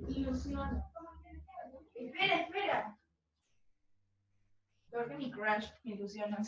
Ilusión. Espera, espera. Creo que mi crush me ilusiona.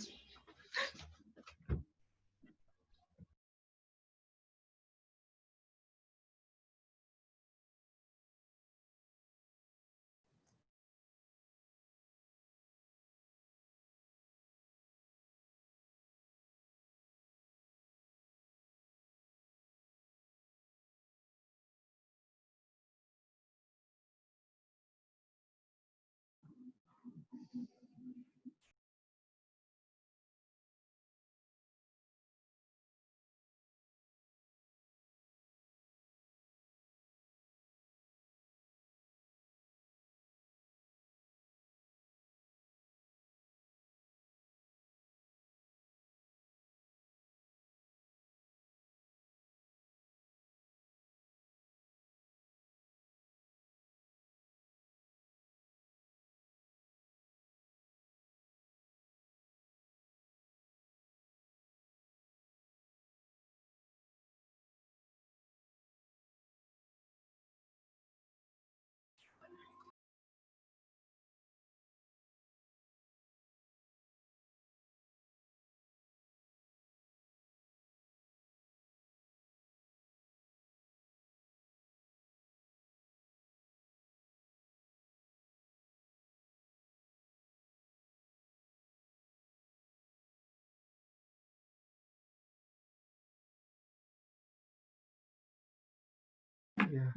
Ya.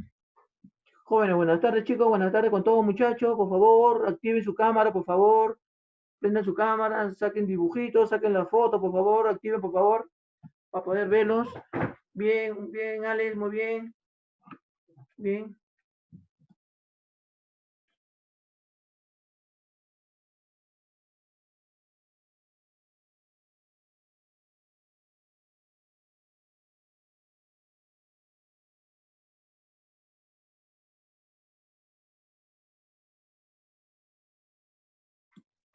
Jóvenes, buenas tardes chicos, buenas tardes con todos muchachos, por favor, activen su cámara, por favor, prendan su cámara, saquen dibujitos, saquen la foto, por favor, activen por favor, para poder verlos. Bien, bien, Alex, muy bien, bien.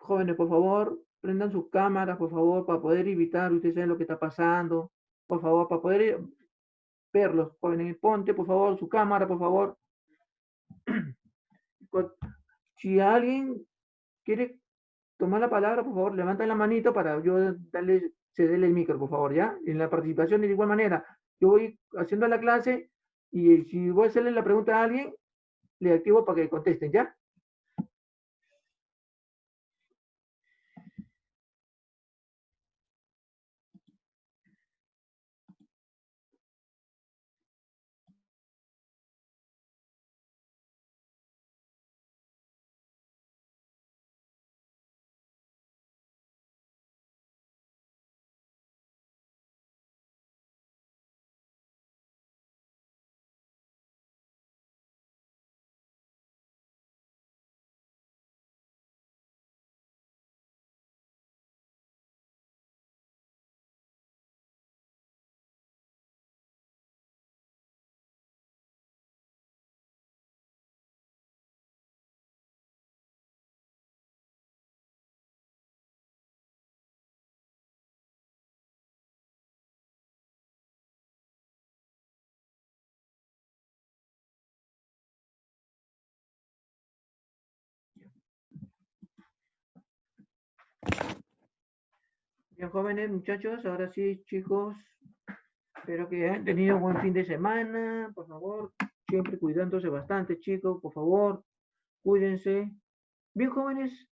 Jóvenes, por favor, prendan sus cámaras, por favor, para poder evitar, ustedes saben lo que está pasando, por favor, para poder verlos, jóvenes, ponte, por favor, su cámara, por favor. Si alguien quiere tomar la palabra, por favor, levanten la manito para yo darle, cederle el micro, por favor, ¿ya? En la participación de igual manera. Yo voy haciendo la clase y si voy a hacerle la pregunta a alguien, le activo para que contesten, ¿ya? Bien, jóvenes, muchachos, ahora sí, chicos, espero que hayan tenido buen fin de semana, por favor, siempre cuidándose bastante, chicos, por favor, cuídense. Bien, jóvenes,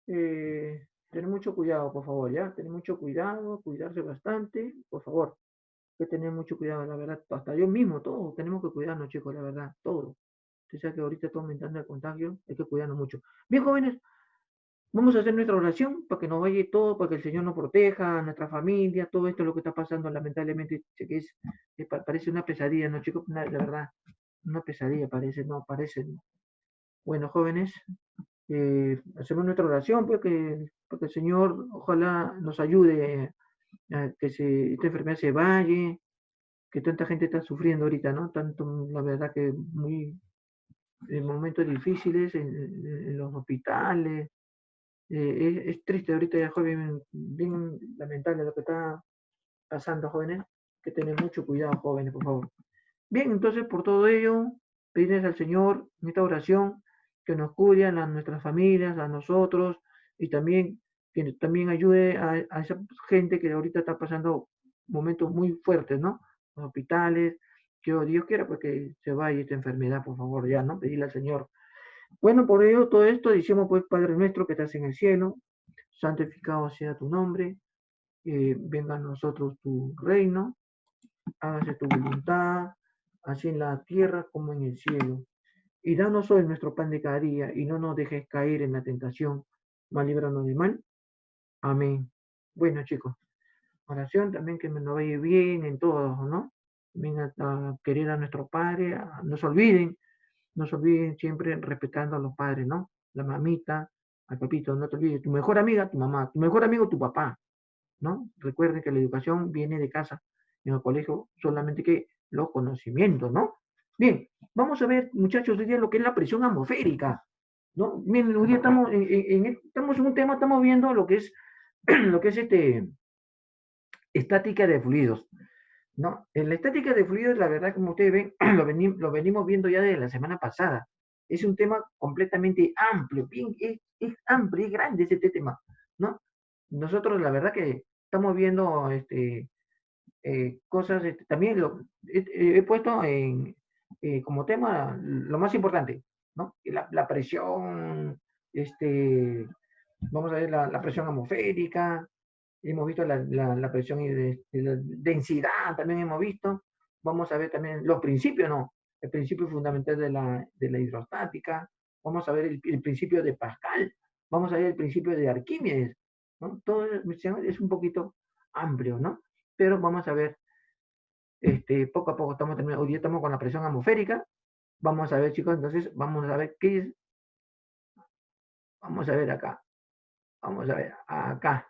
tener mucho cuidado, por favor, ¿ya? Tener mucho cuidado, cuidarse bastante, por favor, que tener mucho cuidado, la verdad, hasta yo mismo, todos tenemos que cuidarnos, chicos, la verdad, todos. Usted sabe que ahorita está aumentando el contagio, hay que cuidarnos mucho. Bien, jóvenes, vamos a hacer nuestra oración para que nos vaya todo, para que el Señor nos proteja, a nuestra familia, todo esto es lo que está pasando, lamentablemente, sé que parece una pesadilla, ¿no, chicos? La verdad, una pesadilla parece, no, parece, ¿no? Bueno, jóvenes, hacemos nuestra oración, pues, porque el Señor ojalá nos ayude a que esta enfermedad se vaya, que tanta gente está sufriendo ahorita, ¿no? Tanto, la verdad que muy, en momentos difíciles en los hospitales. Es triste ahorita ya, joven, bien lamentable lo que está pasando, jóvenes. Que tener mucho cuidado, jóvenes, por favor. Bien, entonces, por todo ello, pedirles al Señor en esta oración que nos cuide a nuestras familias, a nosotros, y también que también ayude a esa gente que ahorita está pasando momentos muy fuertes, ¿no? Los hospitales, que Dios quiera pues que se vaya esta enfermedad, por favor, ya, ¿no? Pedirle al Señor. Bueno, por ello, todo esto decimos pues, Padre nuestro que estás en el cielo, santificado sea tu nombre, venga a nosotros tu reino, hágase tu voluntad, así en la tierra como en el cielo. Y danos hoy nuestro pan de cada día, y no nos dejes caer en la tentación, mas líbranos del mal. Amén. Bueno, chicos, oración también que nos vaya bien en todo, ¿no? También a querer a nuestro Padre, no se olviden siempre respetando a los padres, ¿no? La mamita, al papito, no te olvides, tu mejor amiga, tu mamá, tu mejor amigo, tu papá, ¿no? Recuerden que la educación viene de casa, en el colegio solamente que los conocimientos, ¿no? Bien, vamos a ver, muchachos, hoy día lo que es la presión atmosférica, ¿no? Miren, hoy día estamos en un tema, estamos viendo lo que es, lo que es estática de fluidos, ¿no? En la estática de fluidos, la verdad, como ustedes ven, lo venimos viendo ya desde la semana pasada. Es un tema completamente amplio, bien, es amplio, es grande este tema, ¿no? Nosotros, la verdad que estamos viendo cosas, también he puesto como tema lo más importante, ¿no? La presión, vamos a ver la presión atmosférica, hemos visto la presión y la densidad, también hemos visto, vamos a ver también los principios, ¿no? El principio fundamental de la hidrostática, vamos a ver el principio de Pascal, vamos a ver el principio de Arquímedes, ¿no? Todo es un poquito amplio, ¿no? Pero vamos a ver, poco a poco estamos terminando, hoy día estamos con la presión atmosférica, vamos a ver chicos, entonces vamos a ver qué es, vamos a ver acá, vamos a ver acá.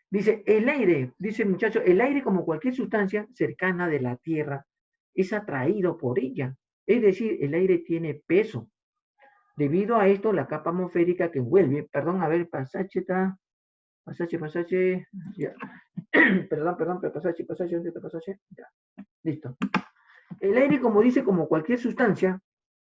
Dice, el aire, dice el muchacho, el aire como cualquier sustancia cercana de la Tierra es atraído por ella. Es decir, el aire tiene peso. Debido a esto, la capa atmosférica que envuelve, perdón, a ver, pasaje, ya. perdón, pasaje, ¿dónde está pasaje? Ya, listo. El aire, como dice, como cualquier sustancia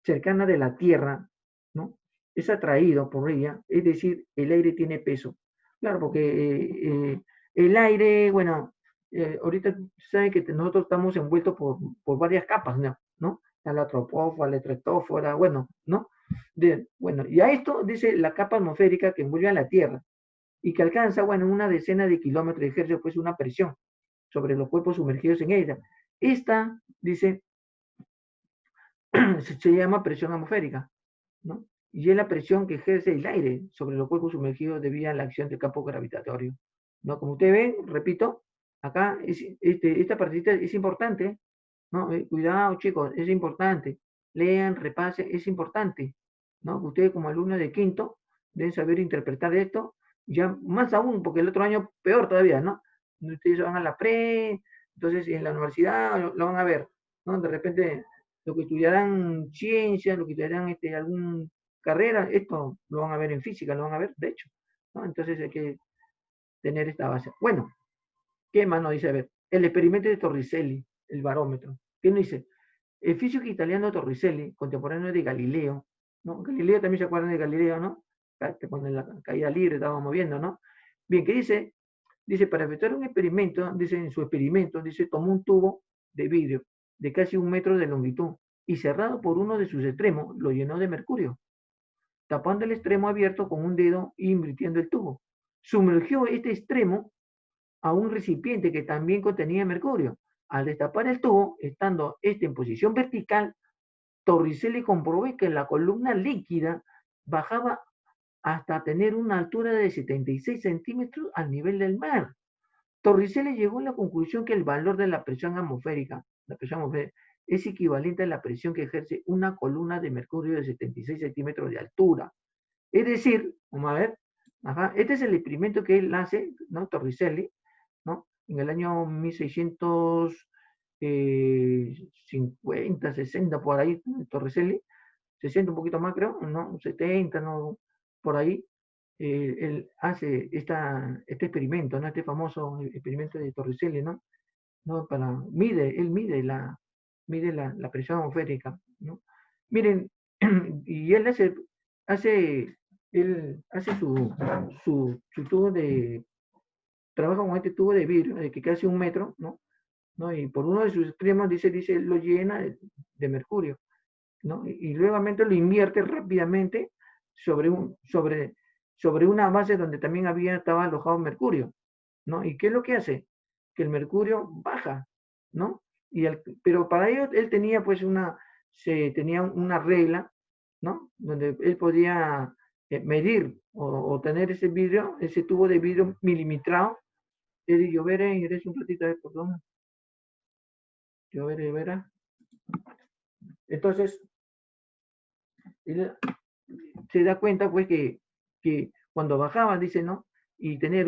cercana de la Tierra, ¿no? Es atraído por ella, es decir, el aire tiene peso. Claro, porque el aire, bueno, ahorita saben que nosotros estamos envueltos por varias capas, ¿no? La troposfera, la estratosfera, bueno, ¿no? Bueno, y a esto dice la capa atmosférica que envuelve a la Tierra y que alcanza, bueno, una decena de kilómetros, ejerce pues una presión sobre los cuerpos sumergidos en ella. Esta, dice, se llama presión atmosférica, ¿no? Y es la presión que ejerce el aire sobre los cuerpos sumergidos debido a la acción del campo gravitatorio, ¿no? Como ustedes ven, repito, acá esta partita es importante, ¿no? Cuidado chicos, es importante, lean, repasen, es importante, ¿no? Ustedes como alumnos de quinto deben saber interpretar esto, ya más aún, porque el otro año peor todavía, ¿no? Ustedes van a la pre, entonces en la universidad lo van a ver, ¿no? De repente lo que estudiarán ciencias, lo que estudiarán alguna carrera, esto lo van a ver en física, lo van a ver, de hecho, ¿no? Entonces hay que tener esta base. Bueno, ¿qué más nos dice? A ver, el experimento de Torricelli, el barómetro. ¿Qué nos dice? El físico italiano Torricelli, contemporáneo de Galileo, ¿no? Galileo también se acuerdan de Galileo, ¿no? Cuando en la caída libre estábamos viendo, ¿no? Bien, ¿qué dice? Dice, para efectuar un experimento, dice, en su experimento, dice, tomó un tubo de vidrio de casi 1 metro de longitud y cerrado por uno de sus extremos, lo llenó de mercurio, tapando el extremo abierto con un dedo e invirtiendo el tubo. Sumergió este extremo a un recipiente que también contenía mercurio. Al destapar el tubo, estando este en posición vertical, Torricelli comprobó que la columna líquida bajaba hasta tener una altura de 76 centímetros al nivel del mar. Torricelli llegó a la conclusión que el valor de la presión atmosférica es equivalente a la presión que ejerce una columna de mercurio de 76 centímetros de altura. Es decir, vamos a ver, este es el experimento que él hace, ¿no? Torricelli, ¿no? En el año 1650, 60, por ahí, Torricelli, 60 un poquito más creo, ¿no? 70, ¿no? Por ahí, él hace este experimento, ¿no? Este famoso experimento de Torricelli, ¿no? ¿No? Él mide la presión atmosférica, ¿no? Miren, y él él hace su tubo de, trabaja con este tubo de vidrio, de que casi 1 metro, ¿no? Y por uno de sus extremos dice, lo llena de mercurio, ¿no? Y nuevamente lo invierte rápidamente sobre una base donde también estaba alojado mercurio, ¿no? ¿Y qué es lo que hace? Que el mercurio baja, ¿no? Pero para ello él tenía pues tenía una regla, ¿no? Donde él podía medir o tener ese vidrio, ese tubo de vidrio milimetrado. Yo veré, ingrese un ratito, perdón. Yo veré. Entonces, él se da cuenta pues que cuando bajaba, dice, ¿no? Y tener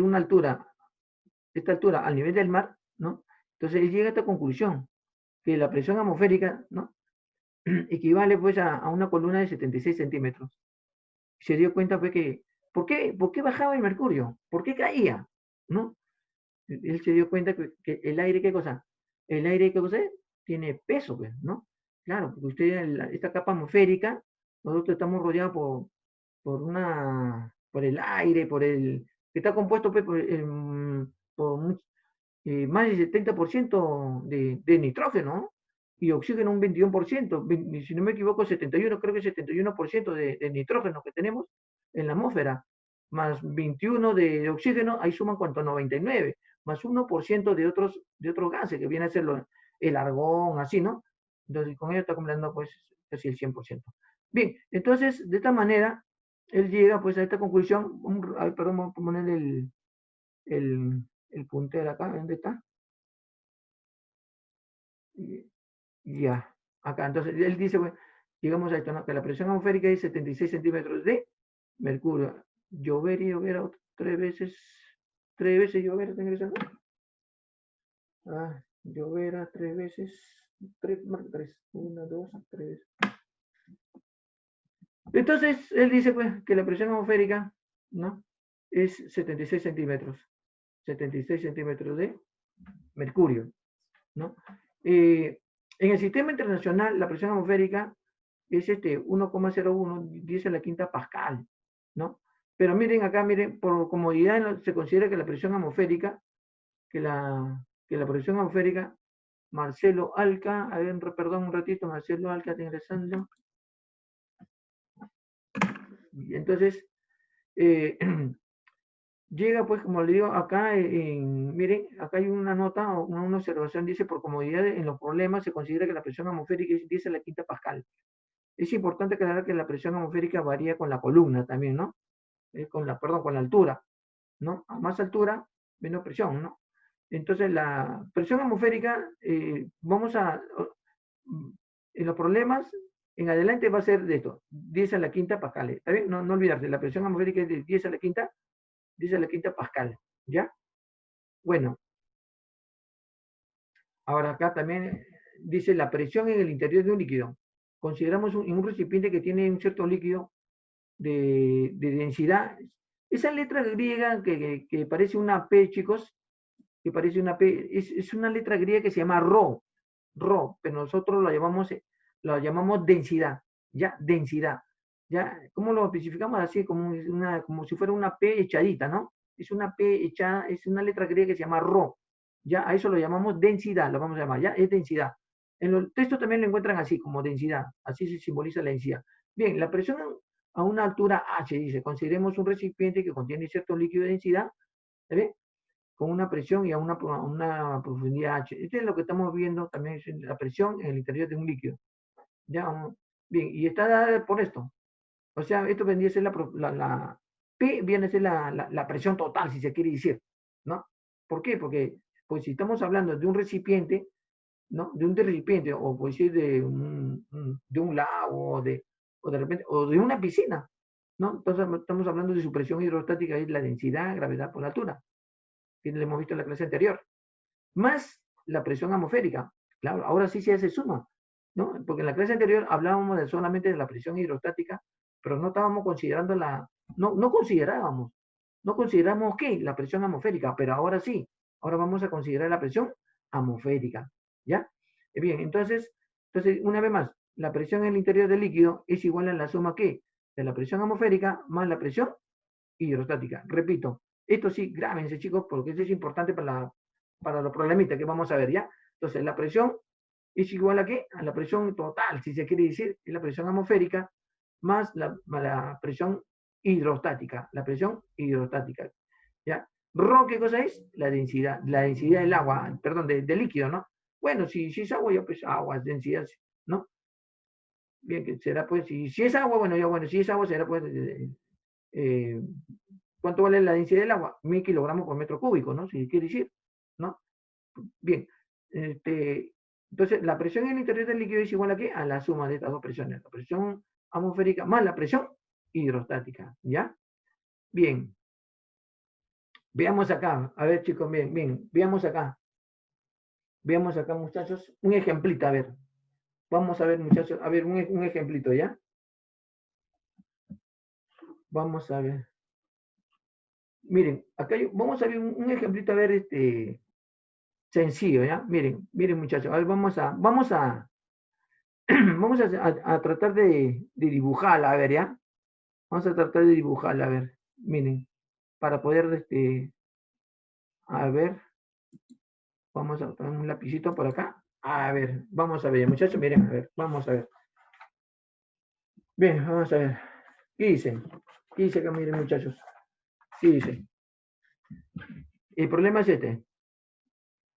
esta altura al nivel del mar, ¿no? Entonces él llega a esta conclusión, que la presión atmosférica, ¿no? Equivale pues a una columna de 76 centímetros. Se dio cuenta pues que, ¿por qué bajaba el mercurio? ¿Por qué caía? ¿No? Él se dio cuenta que el aire, ¿qué cosa? El aire, ¿qué cosa es? Tiene peso, pues, ¿no? Claro, porque esta capa atmosférica, nosotros estamos rodeados por el aire, que está compuesto pues, por más del 70% de nitrógeno, ¿no? Y oxígeno un 21%, si no me equivoco, 71, creo que 71% de nitrógeno que tenemos en la atmósfera, más 21 de oxígeno, ahí suman cuánto, 99, más 1% de otros gases, que viene a ser el argón, así, ¿no? Entonces, con ello está acumulando, pues, casi el 100%. Bien, entonces, de esta manera, él llega, pues, a esta conclusión, perdón, vamos a poner el puntero acá, ¿dónde está? Ya, acá. Entonces, él dice, bueno, llegamos a esto, ¿no? Que la presión atmosférica es 76 centímetros de mercurio. Llover y llover 3 veces llover, ¿está ingresando? Llover a 3 veces, 1, 2, 3 veces. Entonces, él dice, pues, que la presión atmosférica, ¿no? Es 76 centímetros. 76 centímetros de mercurio, ¿no? En el sistema internacional, la presión atmosférica es 1,01, dice la quinta pascal, ¿no? Pero miren acá, miren, por comodidad se considera que la presión atmosférica, que la presión atmosférica, Marcelo Alca, a ver, perdón un ratito, Marcelo Alca está ingresando. Y entonces, llega pues, como le digo, acá, miren, acá hay una nota, una observación, dice, por comodidad en los problemas se considera que la presión atmosférica es 10 a la quinta pascal. Es importante aclarar que la presión atmosférica varía con la columna también, ¿no? Con la altura, ¿no? A más altura, menos presión, ¿no? Entonces, la presión atmosférica, en los problemas, en adelante va a ser de esto, 10 a la quinta pascal. ¿Está bien? No olvidarse, la presión atmosférica es de 10 a la quinta pascal, ¿ya? Bueno, ahora acá también dice la presión en el interior de un líquido. Consideramos en un recipiente que tiene un cierto líquido de densidad. Esa letra griega que parece una P, chicos, que parece una P, es una letra griega que se llama Rho, pero nosotros la llamamos densidad, ¿ya? Densidad. ¿Ya? ¿Cómo lo especificamos? Así como si fuera una P echadita, ¿no? Es una P echada, es una letra griega que se llama Rho. Ya, a eso lo llamamos densidad, lo vamos a llamar, ¿ya? Es densidad. En los textos también lo encuentran así, como densidad. Así se simboliza la densidad. Bien, la presión a una altura H, dice, consideremos un recipiente que contiene cierto líquido de densidad, ¿ve? Con una presión y a una profundidad H. Esto es lo que estamos viendo también, es la presión en el interior de un líquido. ¿Ya? Bien, y está dada por esto. O sea, esto vendría a ser la P, viene a ser la presión total, si se quiere decir, ¿no? ¿Por qué? Porque pues, si estamos hablando de un recipiente, ¿no? De un recipiente, o puede ser de un lago, o de repente, o de una piscina, ¿no? Entonces estamos hablando de su presión hidrostática, es la densidad, gravedad por la altura, que lo hemos visto en la clase anterior, más la presión atmosférica. Claro, ahora sí se hace suma, ¿no? Porque en la clase anterior hablábamos solamente de la presión hidrostática, pero no estábamos considerando no consideramos ¿qué? La presión atmosférica, pero ahora sí, ahora vamos a considerar la presión atmosférica, ¿ya? Bien, entonces, una vez más, la presión en el interior del líquido es igual a la suma ¿qué? De la presión atmosférica más la presión hidrostática. Repito, esto sí, grábense chicos, porque esto es importante para los problemitas que vamos a ver, ¿ya? Entonces, la presión es igual a ¿qué? A la presión total, si se quiere decir, es la presión atmosférica más la presión hidrostática, ¿ya? Rho, ¿qué cosa es? La densidad del agua, perdón, del líquido, ¿no? Bueno, si es agua, ya pues agua, densidad, ¿no? Bien, que será pues, si es agua, bueno, ya bueno, si es agua será pues, ¿cuánto vale la densidad del agua? 1000 kilogramos por metro cúbico, ¿no? Si quiere decir, ¿no? Bien, entonces la presión en el interior del líquido es igual a ¿qué? A la suma de estas dos presiones, la presión atmosférica más la presión hidrostática, ¿ya? Bien, veamos acá, a ver chicos, bien, veamos acá, muchachos, un ejemplito, a ver, vamos a ver muchachos, a ver, un ejemplito, ¿ya? Vamos a ver. Miren, acá vamos a ver un ejemplito, a ver, sencillo, ¿ya? Miren muchachos, a ver, vamos a vamos a tratar de dibujarla, a ver, ¿ya? Vamos a tratar de dibujarla, a ver, miren, para poder, a ver, vamos a poner un lapicito por acá, a ver, vamos a ver, muchachos, miren, a ver, vamos a ver. Bien, vamos a ver, ¿qué dice? ¿Qué dice acá, miren, muchachos? ¿Qué dice? El problema es este.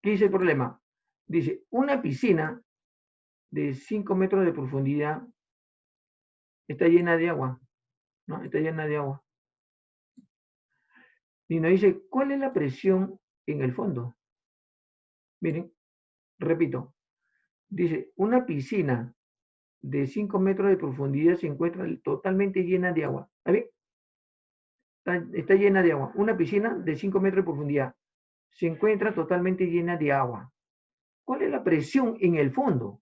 ¿Qué dice el problema? Dice, una piscina de 5 metros de profundidad está llena de agua, ¿no? Está llena de agua. Y nos dice, ¿cuál es la presión en el fondo? Miren, repito, dice, una piscina de 5 metros de profundidad se encuentra totalmente llena de agua. ¿Está bien? Está llena de agua. Una piscina de 5 metros de profundidad se encuentra totalmente llena de agua. ¿Cuál es la presión en el fondo?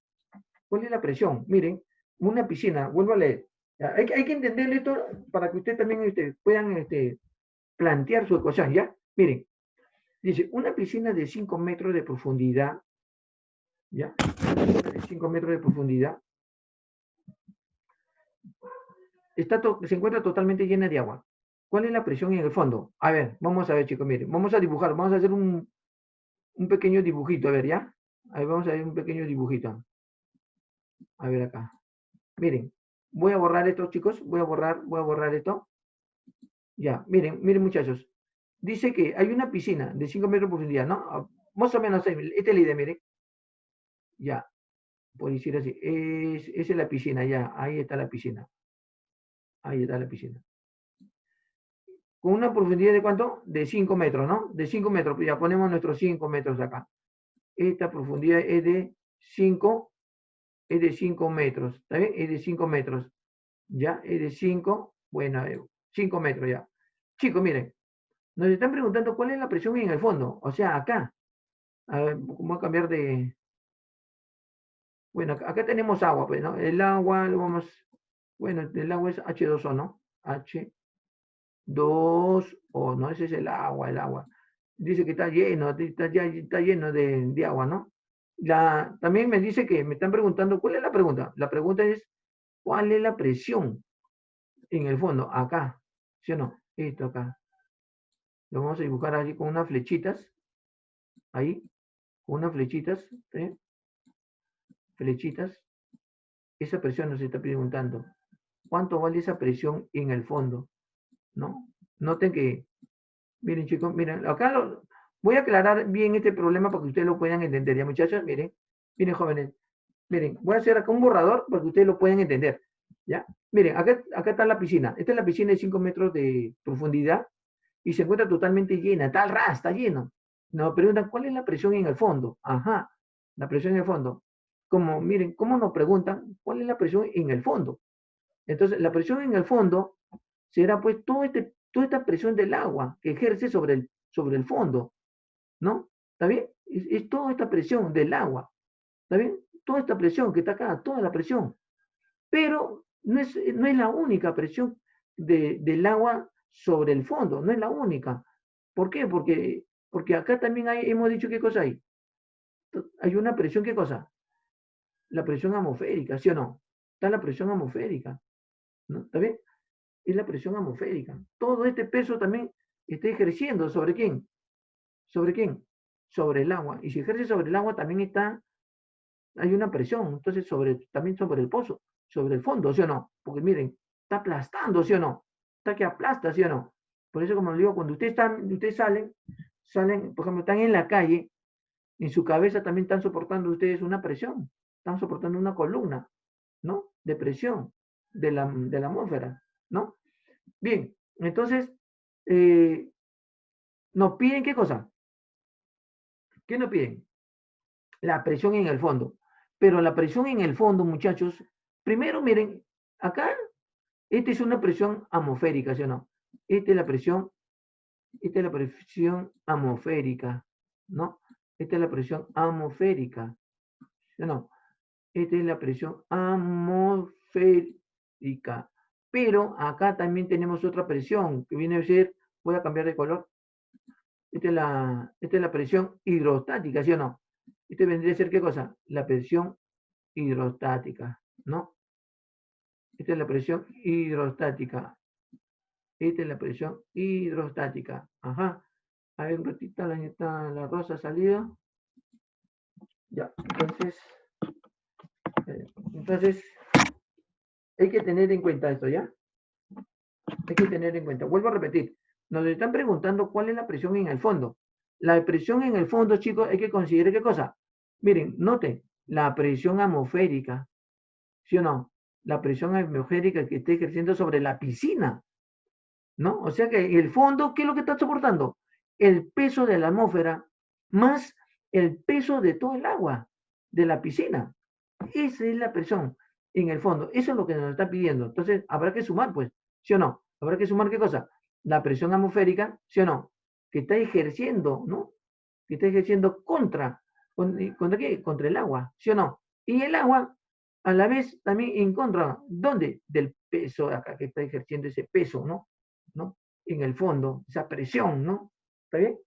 ¿Cuál es la presión? Miren, una piscina, vuelvo a leer. Hay que entender esto para que ustedes también puedan plantear su ecuación, ¿ya? Miren, dice, una piscina de 5 metros de profundidad, ¿ya? De 5 metros de profundidad, se encuentra totalmente llena de agua. ¿Cuál es la presión en el fondo? A ver, vamos a ver, chicos, miren, vamos a dibujar, vamos a hacer un pequeño dibujito, a ver, ¿ya? A ver, vamos a ver un pequeño dibujito. A ver acá. Miren, voy a borrar esto, chicos, voy a borrar esto. Ya, miren muchachos. Dice que hay una piscina de 5 metros de profundidad, ¿no? Más o menos, esta es la idea, miren. Ya, por decir así. Esa es la piscina, ya, ahí está la piscina. Ahí está la piscina. Con una profundidad de ¿cuánto? De 5 metros, ¿no? De 5 metros, ya ponemos nuestros 5 metros acá. Esta profundidad es de 5 metros, ¿está bien? Es de 5 metros, ¿ya? Es de 5, bueno, 5 metros ya. Chicos, miren, nos están preguntando cuál es la presión en el fondo, o sea, acá. A ver, vamos a cambiar de... Bueno, acá tenemos agua, pues, ¿no? El agua, lo vamos... Bueno, el agua es H2O, ¿no? H2O, ¿no? Ese es el agua. Dice que está lleno de agua, ¿no? También me dice que me están preguntando, ¿cuál es la pregunta? La pregunta es, ¿cuál es la presión en el fondo? Acá, ¿sí o no? Esto acá. Lo vamos a dibujar allí con unas flechitas. Ahí, con unas flechitas. ¿Sí? Flechitas. Esa presión nos está preguntando. ¿Cuánto vale esa presión en el fondo? ¿No? Noten que, miren chicos, miren, acá voy a aclarar bien este problema para que ustedes lo puedan entender. Ya muchachos, miren jóvenes, miren, voy a hacer acá un borrador para que ustedes lo puedan entender. ¿Ya? Miren, acá está la piscina. Esta es la piscina de 5 metros de profundidad y se encuentra totalmente llena. Está al ras, está lleno. Nos preguntan, ¿cuál es la presión en el fondo? Ajá, la presión en el fondo. Como, miren, ¿cómo nos preguntan cuál es la presión en el fondo? Entonces, la presión en el fondo será pues toda esta presión del agua que ejerce sobre el fondo, ¿no? ¿Está bien? Es toda esta presión del agua, ¿está bien? Toda esta presión que está acá, toda la presión. Pero no es la única presión del agua sobre el fondo, no es la única. ¿Por qué? Porque acá también hemos dicho qué cosa hay. Hay una presión, ¿qué cosa? La presión atmosférica, ¿sí o no? está la presión atmosférica, ¿no? ¿Está bien? Es la presión atmosférica. Todo este peso también está ejerciendo ¿sobre quién? ¿Sobre quién? Sobre el agua. Y si ejerce sobre el agua también hay una presión, entonces también sobre el pozo, sobre el fondo, ¿sí o no? Porque miren, está aplastando, ¿sí o no? Está que aplasta, ¿sí o no? Por eso, como les digo, cuando ustedes salen, por ejemplo, están en la calle, en su cabeza también están soportando ustedes una presión, están soportando una columna, ¿no? De presión de la atmósfera, ¿no? Bien, entonces, nos piden ¿qué cosa? ¿Qué nos piden? La presión en el fondo. Pero la presión en el fondo, muchachos, primero miren, acá, esta es una presión atmosférica, ¿sí o no? Esta es la presión atmosférica, ¿no? Esta es la presión atmosférica, ¿sí o no? Esta es la presión atmosférica. Pero acá también tenemos otra presión, que viene a ser, voy a cambiar de color. Esta es la presión hidrostática, ¿sí o no? Este vendría a ser, ¿qué cosa? La presión hidrostática, ¿no? Esta es la presión hidrostática. Esta es la presión hidrostática. Ajá. A ver, un ratito, la rosa salida. Ya, entonces, hay que tener en cuenta esto, ¿ya? Hay que tener en cuenta. Vuelvo a repetir. Nos están preguntando cuál es la presión en el fondo. La presión en el fondo, chicos, hay que considerar qué cosa. Miren, noten, la presión atmosférica, ¿sí o no? La presión atmosférica que está ejerciendo sobre la piscina, ¿no? O sea que el fondo, ¿qué es lo que está soportando? El peso de la atmósfera más el peso de todo el agua de la piscina. Esa es la presión en el fondo. Eso es lo que nos está pidiendo. Entonces, habrá que sumar, pues, ¿sí o no? Habrá que sumar qué cosa? La presión atmosférica, ¿sí o no? Que está ejerciendo, ¿no? Que está ejerciendo ¿contra qué? Contra el agua, ¿sí o no? Y el agua, a la vez, también en contra, ¿dónde? Del peso de acá, que está ejerciendo ese peso, ¿no? ¿No? En el fondo, esa presión, ¿no? ¿Está bien?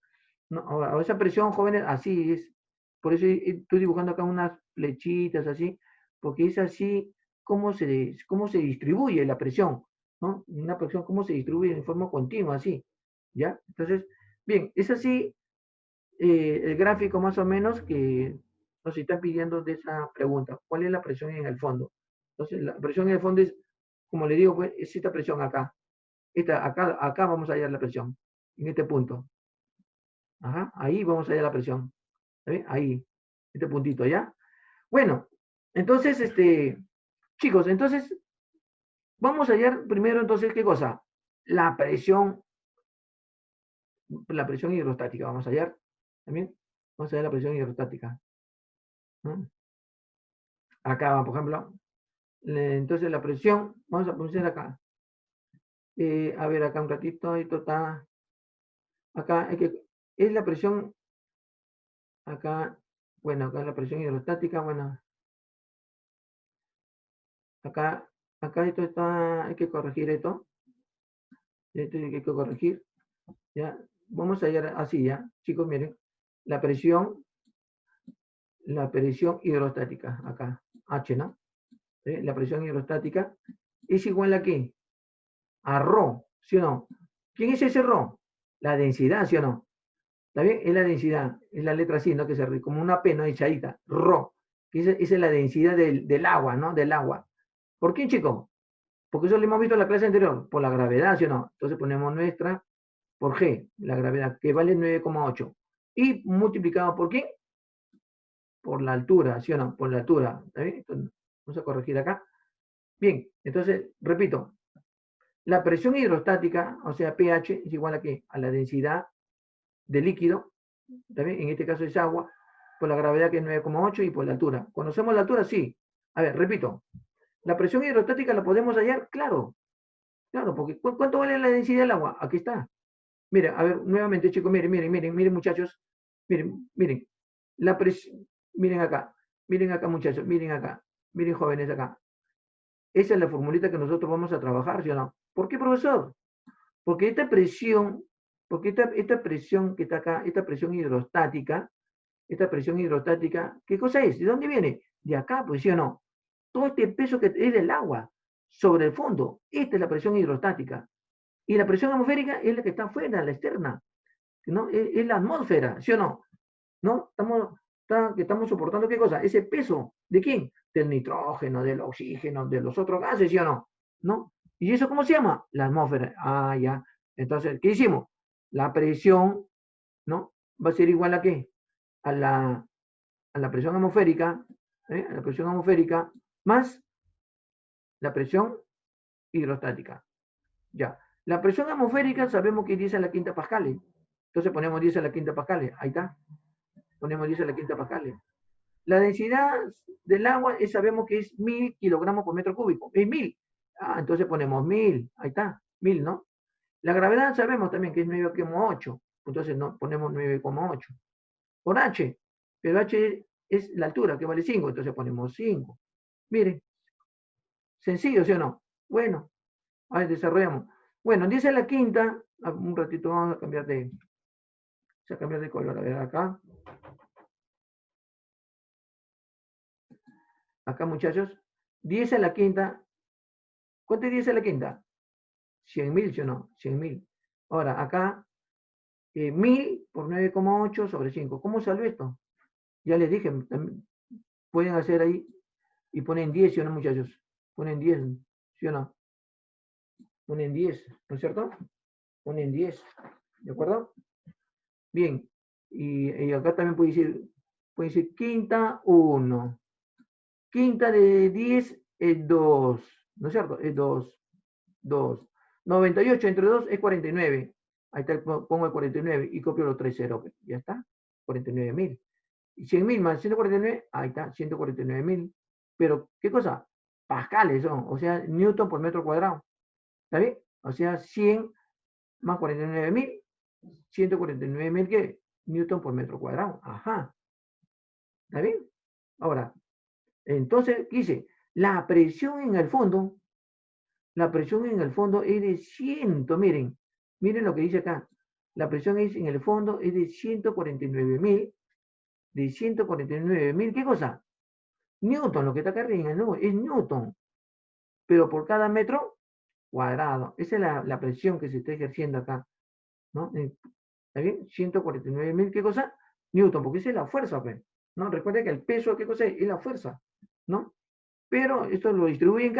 No, ahora, esa presión, jóvenes, así es. Por eso estoy dibujando acá unas flechitas así, porque es así cómo se distribuye la presión, ¿no? Una presión, cómo se distribuye en forma continua, así, ¿ya? Entonces, bien, es así el gráfico más o menos que nos está pidiendo de esa pregunta. ¿Cuál es la presión en el fondo? Entonces, la presión en el fondo es, como le digo, pues, es esta presión acá. Acá vamos a hallar la presión, en este punto. Ajá, ahí vamos a hallar la presión. Ahí, este puntito, ¿ya? Bueno, entonces, chicos, entonces, vamos a hallar primero, entonces, ¿qué cosa? La presión hidrostática, vamos a hallar, también, vamos a hallar la presión hidrostática, ¿no? Acá, por ejemplo, entonces la presión, vamos a poner acá, a ver, acá un ratito, esto está, acá, es la presión, acá, bueno, acá es la presión hidrostática, bueno, acá esto está, hay que corregir esto hay que corregir, ¿ya? Vamos a ir así, ¿ya? Chicos, miren, la presión hidrostática, acá, H, ¿no? ¿Sí? La presión hidrostática es igual a ¿qué? A Rho, ¿sí o no? ¿Quién es ese Rho? La densidad, ¿sí o no? ¿Está bien? Es la densidad, es la letra así, ¿no? Que se ríe, como una P, ¿no? Echadita, Rho, que esa es la densidad del agua, ¿no? Del agua. ¿Por qué, chicos? Porque eso lo hemos visto en la clase anterior, por la gravedad, ¿sí o no? Entonces ponemos nuestra por G, la gravedad, que vale 9,8. Y multiplicado por ¿qué? Por la altura, ¿sí o no? Por la altura. ¿Está bien? Entonces, vamos a corregir acá. Bien, entonces, repito, la presión hidrostática, o sea, pH, es igual a ¿qué? A la densidad de líquido, ¿está bien? En este caso es agua, por la gravedad que es 9,8 y por la altura. ¿Conocemos la altura? Sí. A ver, repito, ¿la presión hidrostática la podemos hallar? Claro, claro, porque ¿cuánto vale la densidad del agua? Aquí está. Miren, a ver, nuevamente, chicos, miren, muchachos. Miren. La presión, miren acá, muchachos, miren, jóvenes acá. Esa es la formulita que nosotros vamos a trabajar, ¿sí o no? ¿Por qué, profesor? Porque esta presión que está acá, esta presión hidrostática, ¿qué cosa es? ¿De dónde viene? De acá, pues, ¿sí o no? todo este peso que es el agua sobre el fondo. Esta es la presión hidrostática. Y la presión atmosférica es la que está afuera, la externa, ¿no? Es la atmósfera, ¿sí o no? ¿No? Estamos soportando ¿qué cosa? Ese peso. ¿De quién? Del nitrógeno, del oxígeno, de los otros gases, ¿sí o no? ¿No? ¿Y eso cómo se llama? La atmósfera. Ah, ya. Entonces, ¿qué hicimos? La presión, ¿no? Va a ser igual a ¿qué? A la presión atmosférica, a la presión atmosférica, más la presión hidrostática. Ya. La presión atmosférica sabemos que es 10 a la quinta pascales. Entonces ponemos 10 a la quinta pascales. Ahí está. Ponemos 10 a la quinta pascales. La densidad del agua sabemos que es 1000 kilogramos por metro cúbico. Es 1000. Ah, entonces ponemos 1000. Ahí está. 1000, ¿no? La gravedad sabemos también que es 9,8. Entonces no, ponemos 9,8. Por H. Pero H es la altura, que vale 5. Entonces ponemos 5. Miren. Sencillo, ¿sí o no? Bueno. Ahí desarrollamos. Bueno, 10 a la quinta. Un ratito vamos a cambiar de color. A ver acá. Acá, muchachos. 10 a la quinta. ¿Cuánto es 10 a la quinta? 100.000, ¿sí o no? 100.000. Ahora, acá, 1000 por 9,8 sobre 5. ¿Cómo salió esto? Ya les dije, pueden hacer ahí y ponen 10, ¿sí o no, muchachos? Ponen 10, ¿sí o no? Ponen 10, ¿no es cierto? Ponen 10, ¿de acuerdo? Bien, y acá también puede decir quinta 1. Quinta de 10 es 2, ¿no es cierto? Es 2. 2. 98 entre 2 es 49. Ahí está, pongo el 49 y copio los 3 ceros. Ya está, 49.000. Y 100.000 más 149, ahí está, 149.000. Pero, ¿qué cosa? Pascales son, o sea, newton por metro cuadrado. ¿Está bien? O sea, 100 más 49.000, 149.000, ¿qué? Newton por metro cuadrado. Ajá. ¿Está bien? Ahora, entonces, ¿qué dice? La presión en el fondo es de 100, miren lo que dice acá. La presión en el fondo es de 149.000, ¿qué cosa? Newton, lo que está acá arriba, ¿no? Es Newton, pero por cada metro cuadrado. Esa es la presión que se está ejerciendo acá, ¿no? ¿Está bien? 149.000, ¿qué cosa? Newton, porque esa es la fuerza, pues, ¿no? Recuerda que el peso, ¿qué cosa es? Es la fuerza, ¿no? Pero esto lo distribuye en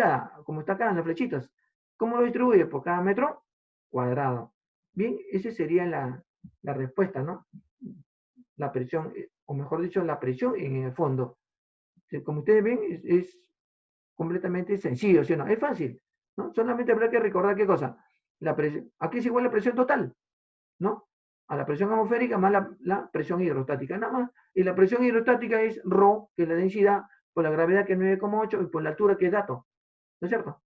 como está acá en las flechitas. ¿Cómo lo distribuye? Por cada metro cuadrado. Bien, esa sería la respuesta, ¿no? La presión, o mejor dicho, la presión en el fondo. Como ustedes ven, es completamente sencillo, ¿sí o no? Es fácil, ¿no? Solamente habrá que recordar qué cosa. Aquí es igual la presión total, ¿no? A la presión atmosférica más la presión hidrostática, nada más. Y la presión hidrostática es ρ, que es la densidad, por la gravedad que es 9,8 y por la altura que es dato. ¿No es cierto?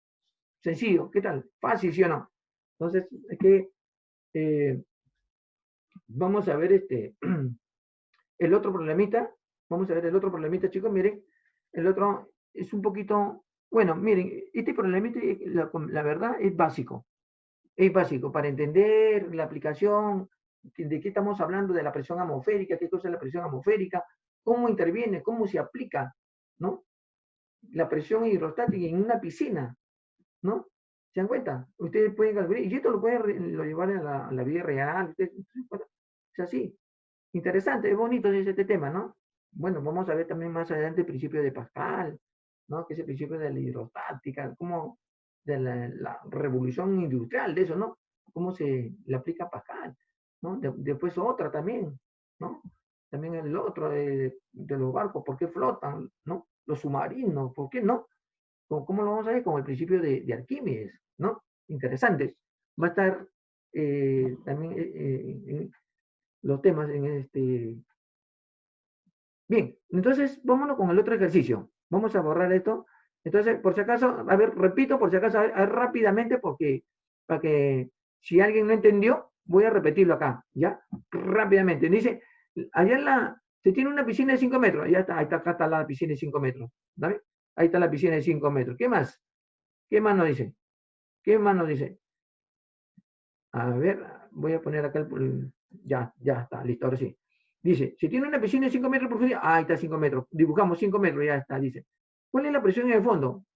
Sencillo, ¿qué tal? Fácil, ¿sí o no? Entonces, es que vamos a ver el otro problemita. Vamos a ver el otro problemita, chicos. Miren, el otro es un poquito, bueno, miren, este problemita, la verdad, es básico. Es básico para entender la aplicación, de qué estamos hablando, de la presión atmosférica, qué cosa es la presión atmosférica, cómo interviene, cómo se aplica, ¿no? La presión hidrostática en una piscina, ¿no? ¿Se dan cuenta? Ustedes pueden calcular, y esto lo pueden llevar a la vida real. Es así. Interesante, es bonito este tema, ¿no? Bueno, vamos a ver también más adelante el principio de Pascal, ¿no? Que es el principio de la hidrostática, como de la revolución industrial de eso, ¿no? Cómo se le aplica a Pascal, ¿no? Después otra también, ¿no? También el otro de los barcos, ¿por qué flotan, ¿no? Los submarinos, ¿por qué no? ¿Cómo lo vamos a ver? Como el principio de Arquímedes, ¿no? Interesantes. Va a estar también los temas en Bien, entonces vámonos con el otro ejercicio. Vamos a borrar esto. Entonces, por si acaso, a ver, repito, por si acaso, a ver, rápidamente, para que si alguien no entendió, voy a repetirlo acá, ¿ya? Rápidamente. Dice, allá se tiene una piscina de 5 metros. Ya está, acá está la piscina de 5 metros. ¿Vale? Ahí está la piscina de 5 metros. ¿Qué más? ¿Qué más nos dice? ¿Qué más nos dice? A ver, voy a poner acá ya está, listo, ahora sí. Dice, si tiene una piscina de 5 metros de profundidad, ahí está 5 metros. Dibujamos 5 metros, ya está, dice. ¿Cuál es la presión en el fondo?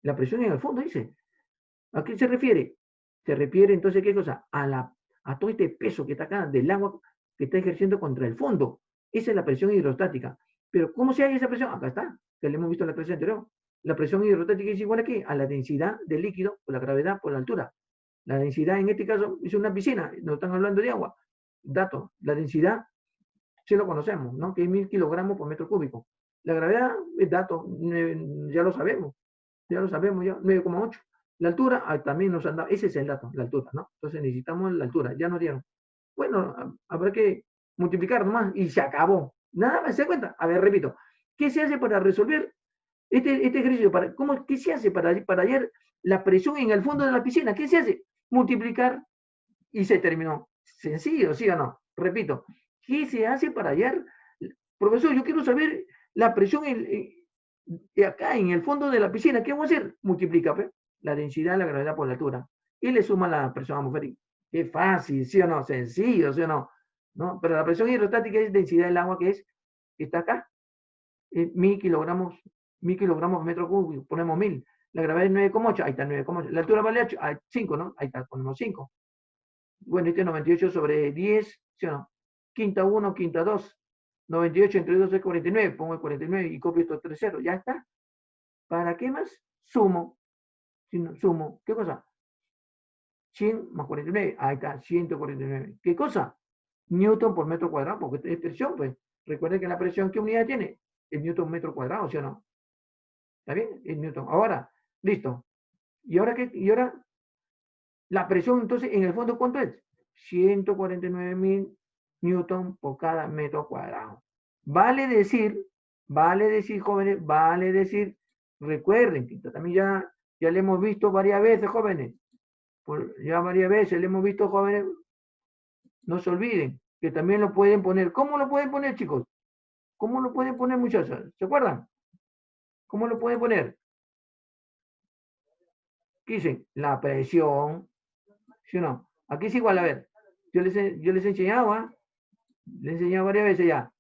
La presión en el fondo, dice. ¿A qué se refiere? Se refiere entonces, ¿qué cosa? A todo este peso que está acá del agua que está ejerciendo contra el fondo. Esa es la presión hidrostática. Pero ¿cómo se halla esa presión? Acá está, que le hemos visto en la clase anterior. La presión hidrostática es igual a ¿qué? A la densidad del líquido por la gravedad por la altura. La densidad en este caso es una piscina, nos están hablando de agua. Dato, la densidad sí lo conocemos, ¿no? Que es 1000 kilogramos por metro cúbico. La gravedad es dato, ya lo sabemos, ya 9,8. La altura también nos han dado, ese es el dato, la altura, ¿no? Entonces necesitamos la altura, ya nos dieron. Bueno, habrá que multiplicar nomás y se acabó. Nada más, ¿se da cuenta? A ver, repito, ¿qué se hace para resolver este ejercicio? ¿Qué se hace para hallar la presión en el fondo de la piscina? ¿Qué se hace? Multiplicar y se terminó. Sencillo, ¿sí o no? Repito, ¿qué se hace para hallar? Profesor, yo quiero saber la presión acá en el fondo de la piscina. ¿Qué vamos a hacer? Multiplica la densidad, la gravedad por la altura. Y le suma la presión atmosférica. Qué fácil, ¿sí o no? Sencillo, ¿sí o no? ¿No? Pero la presión hidrostática es densidad del agua que está acá. 1000 kilogramos por metro cúbico. Ponemos 1000. La gravedad es 9,8. Ahí está 9,8. La altura vale 5, ¿no? Ahí está, ponemos 5. Bueno, este es 98 sobre 10, ¿sí o no? Quinta 1, quinta 2. 98 entre 2 es 49. Pongo el 49 y copio estos 3 ceros. Ya está. ¿Para qué más? Sumo. Sumo. ¿Qué cosa? 100 más 49. Ahí está, 149. ¿Qué cosa? Newton por metro cuadrado, porque es presión, pues. Recuerden que la presión, ¿qué unidad tiene? El Newton metro cuadrado, ¿sí o no? ¿Está bien? El Newton. Ahora, listo. ¿Y ahora qué? Y ahora, la presión, entonces, en el fondo, ¿cuánto es? 149.000 Newton por cada metro cuadrado. Vale decir, jóvenes, vale decir, recuerden que también ya le hemos visto varias veces, jóvenes. Ya varias veces le hemos visto, jóvenes, no se olviden que también lo pueden poner. ¿Cómo lo pueden poner, chicos? ¿Cómo lo pueden poner, muchachos? ¿Se acuerdan? ¿Cómo lo pueden poner? ¿Qué dicen? La presión, ¿sí o no? Aquí es igual, a ver. Yo les he enseñado, les he enseñado varias veces ya.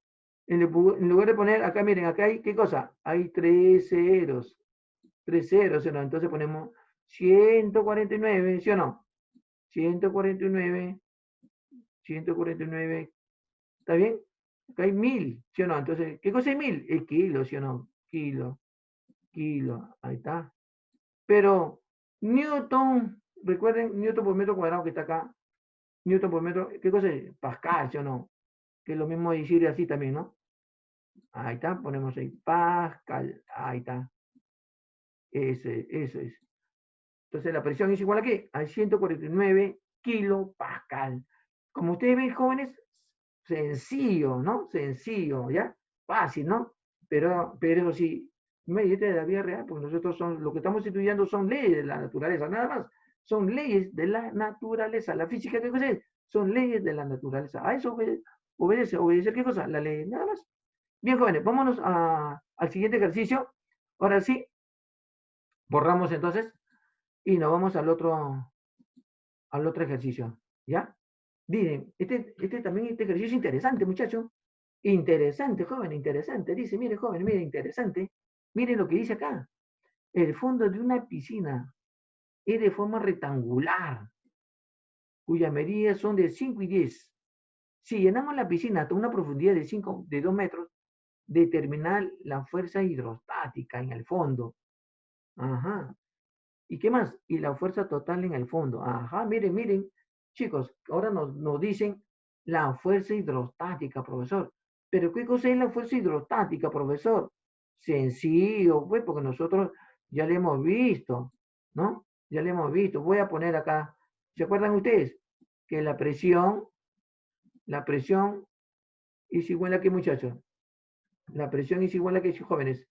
En lugar de poner, acá miren, acá hay, ¿qué cosa? Hay 3 ceros. 3 ceros, ¿sí o no? Entonces ponemos 149, ¿sí o no? 149, 149, ¿está bien? Acá hay 1000, ¿sí o no? Entonces, ¿qué cosa es 1000? El kilo, ¿sí o no? Kilo, ahí está. Pero Newton, recuerden, Newton por metro cuadrado que está acá. Newton por metro, ¿qué cosa es? Pascal, ¿sí o no? Que es lo mismo decir así también, ¿no? Ahí está, ponemos ahí, Pascal, ahí está. Eso es. Entonces la presión es igual a ¿qué? A 149 kilopascal. Como ustedes ven, jóvenes, sencillo, ¿no? Sencillo, ¿ya? Fácil, ¿no? Pero eso sí, mediante de la vida real, porque nosotros lo que estamos estudiando son leyes de la naturaleza, nada más. Son leyes de la naturaleza. La física, ¿qué cosa es? Son leyes de la naturaleza. A eso obedece ¿qué cosa? La ley, nada más. Bien, jóvenes, vámonos al siguiente ejercicio. Ahora sí, borramos entonces y nos vamos al otro ejercicio. ¿Ya? Miren, también este ejercicio es interesante, muchachos. Interesante, joven, interesante. Dice, mire, joven, mire, interesante. Mire lo que dice acá. El fondo de una piscina es de forma rectangular, cuyas medidas son de 5 y 10. Si llenamos la piscina hasta una profundidad de 2 metros, determinar la fuerza hidrostática en el fondo. Ajá. ¿Y qué más? Y la fuerza total en el fondo. Ajá, miren, chicos, ahora nos dicen la fuerza hidrostática, profesor. ¿Pero qué cosa es la fuerza hidrostática, profesor? Sencillo, pues, porque nosotros ya le hemos visto, ¿no? Ya le hemos visto. Voy a poner acá. ¿Se acuerdan ustedes? Que la presión es igual a qué, muchachos? La presión es igual a qué, jóvenes.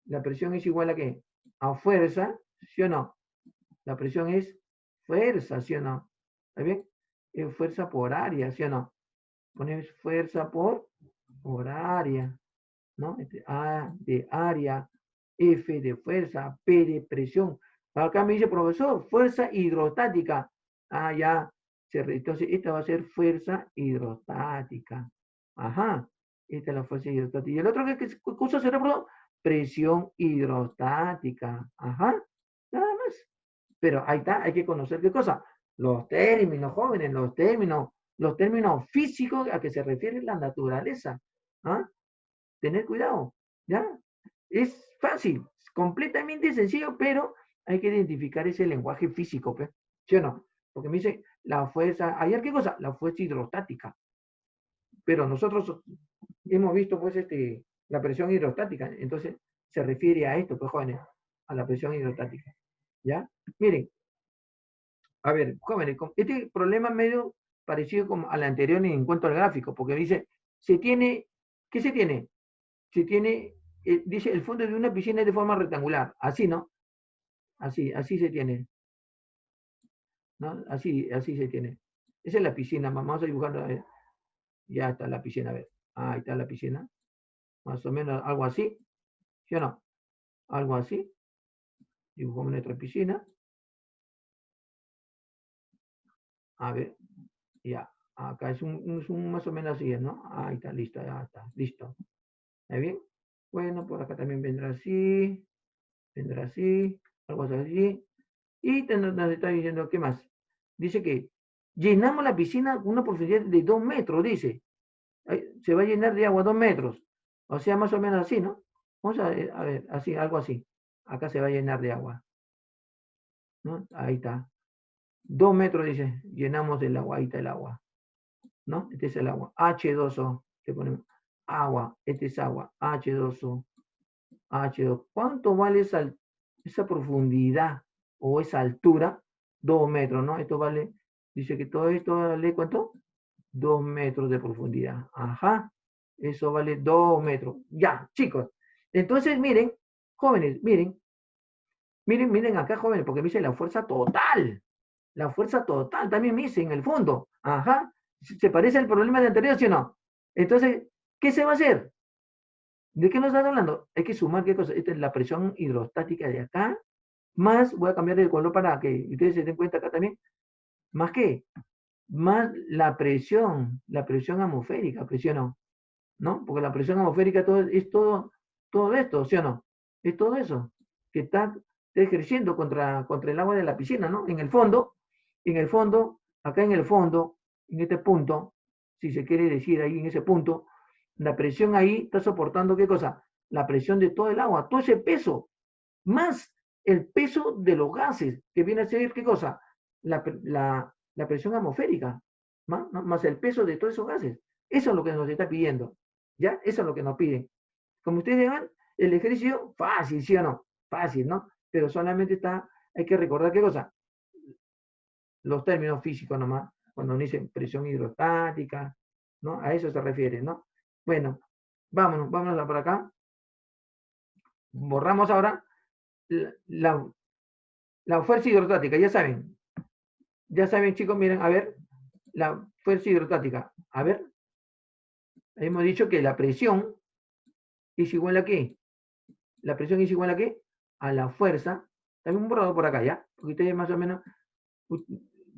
La presión es igual a qué? A fuerza, ¿sí o no? La presión es fuerza, ¿sí o no? ¿Está bien? Es fuerza por área, ¿sí o no? Ponemos fuerza por área, ¿no? A de área, F de fuerza, P de presión. Acá me dice, profesor, fuerza hidrostática. Ah, ya. Entonces, esta va a ser fuerza hidrostática. Ajá. Esta es la fuerza hidrostática. ¿Y el otro qué cosa será, perdón? presión hidrostática. Ajá, nada más. Pero ahí está, hay que conocer qué cosa. Los términos, jóvenes, los términos físicos a que se refiere la naturaleza. ¿Ah? Tener cuidado, ¿ya? Es fácil, completamente sencillo, pero hay que identificar ese lenguaje físico, ¿sí o no? Porque me dice la fuerza, ayer qué cosa, la fuerza hidrostática. Pero nosotros hemos visto pues la presión hidrostática, entonces se refiere a esto, pues jóvenes, a la presión hidrostática, ¿ya? Miren, a ver, jóvenes, este problema medio parecido como al anterior en cuanto al gráfico, porque dice, ¿qué se tiene? Se tiene, dice, el fondo de una piscina es de forma rectangular, así, ¿no? Así se tiene, ¿no? Así se tiene. Esa es la piscina, vamos a dibujar, a ver. Ya está la piscina, a ver. Ahí está la piscina. Más o menos algo así, ¿sí o no? Algo así. Dibujamos nuestra piscina. A ver, ya. Acá es un más o menos así, ¿no? Ahí está, listo, ya está, listo. ¿Está bien? Bueno, por acá también vendrá así, algo así. Y nos está diciendo, ¿qué más? Dice que llenamos la piscina con una profundidad de 2 metros, dice. Se va a llenar de agua 2 metros. O sea, más o menos así, ¿no? Vamos a ver, así, algo así. Acá se va a llenar de agua, ¿no? Ahí está. 2 metros, dice, llenamos el agua, ahí está el agua, ¿no? Este es el agua. H2O, le ponemos agua, este es agua, H2O, H2O. ¿Cuánto vale esa profundidad o esa altura? 2 metros, ¿no? Esto vale, dice que todo esto vale, ¿cuánto? 2 metros de profundidad. Ajá, eso vale 2 metros. Ya, chicos. Entonces, miren, jóvenes, miren acá, jóvenes, porque me dice la fuerza total. La fuerza total también me dice en el fondo. Ajá. ¿Se parece al problema de anterior, sí o no? Entonces, ¿qué se va a hacer? ¿De qué nos están hablando? Hay que sumar qué cosa. Esta es la presión hidrostática de acá. Más, voy a cambiar el color para que ustedes se den cuenta acá también. ¿Más qué? Más la presión atmosférica, presión, ¿no? Porque la presión atmosférica es todo esto, ¿sí o no? Es todo eso que está ejerciendo contra el agua de la piscina, ¿no? Acá en el fondo, en este punto, si se quiere decir ahí en ese punto, la presión ahí está soportando ¿qué cosa? La presión de todo el agua, todo ese peso, más el peso de los gases, que viene a ser ¿qué cosa? La presión atmosférica, más el peso de todos esos gases. Eso es lo que nos está pidiendo. ¿Ya? Eso es lo que nos piden. Como ustedes ven, el ejercicio fácil, ¿sí o no? Fácil, ¿no? Pero solamente hay que recordar qué cosa. Los términos físicos nomás, cuando dicen presión hidrostática, ¿no? A eso se refiere, ¿no? Bueno, vámonos por acá. Borramos ahora la fuerza hidrostática, ya saben chicos, miren, a ver, la fuerza hidrostática, a ver, hemos dicho que la presión es igual a ¿qué? La presión es igual a ¿qué? A la fuerza. También un borrador por acá, ¿ya? Porque ustedes más o menos,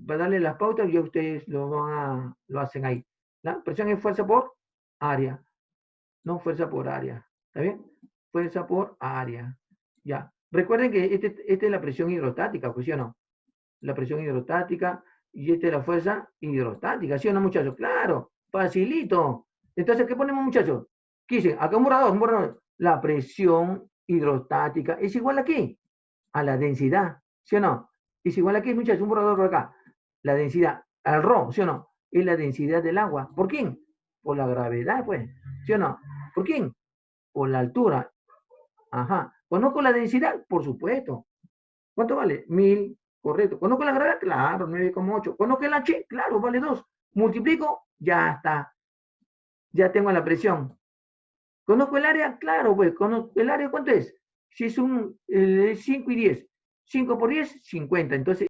para darle las pautas, ya ustedes lo hacen ahí. La presión es fuerza por área, no fuerza por área. ¿Está bien? Fuerza por área. Ya. Recuerden que esta es la presión hidrostática, pues, ¿sí o no? La presión hidrostática y esta es la fuerza hidrostática, ¿sí o no, muchachos? Claro, facilito. Entonces, ¿qué ponemos, muchachos? ¿Qué dice? Acá un borrador. La presión hidrostática es igual a ¿qué? A la densidad, ¿sí o no? Es igual a ¿qué, muchachos? Un borrador por acá. La densidad, al ρ, ¿sí o no? Es la densidad del agua. ¿Por quién? Por la gravedad, pues, ¿sí o no? ¿Por quién? Por la altura. Ajá. ¿Conozco la densidad? Por supuesto. ¿Cuánto vale? 1000, correcto. ¿Conozco la gravedad? Claro, 9,8. ¿Conozco el H? Claro, vale 2. Multiplico, ya está. Ya tengo la presión. ¿Conozco el área? Claro, pues, conozco el área, ¿cuánto es? Si es 5 y 10. 5 por 10, 50. Entonces,